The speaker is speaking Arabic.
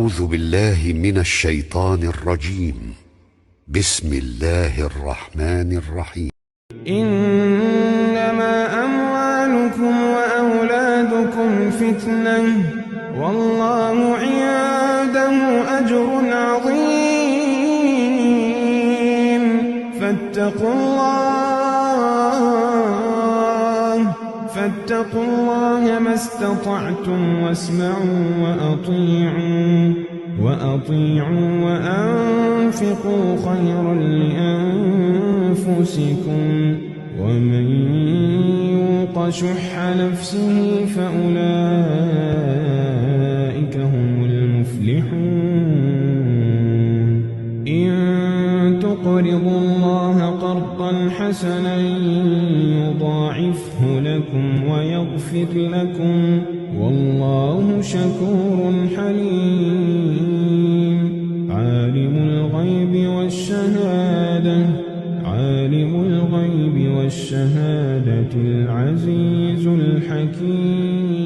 أعوذ بالله من الشيطان الرجيم. بسم الله الرحمن الرحيم. إنما أموالكم وأولادكم فتنة والله عنده أجر عظيم فاتقوا الله ما استطعتم واسمعوا وأطيعوا وأنفقوا خيرا لأنفسكم ومن يوق شح نفسه فأولئك هم المفلحون. إن تقرضوا الله قرضا حسنا يضاعفه لكم ويغفر لكم والله شكور حليم. عالم الغيب والشهادة العزيز الحكيم.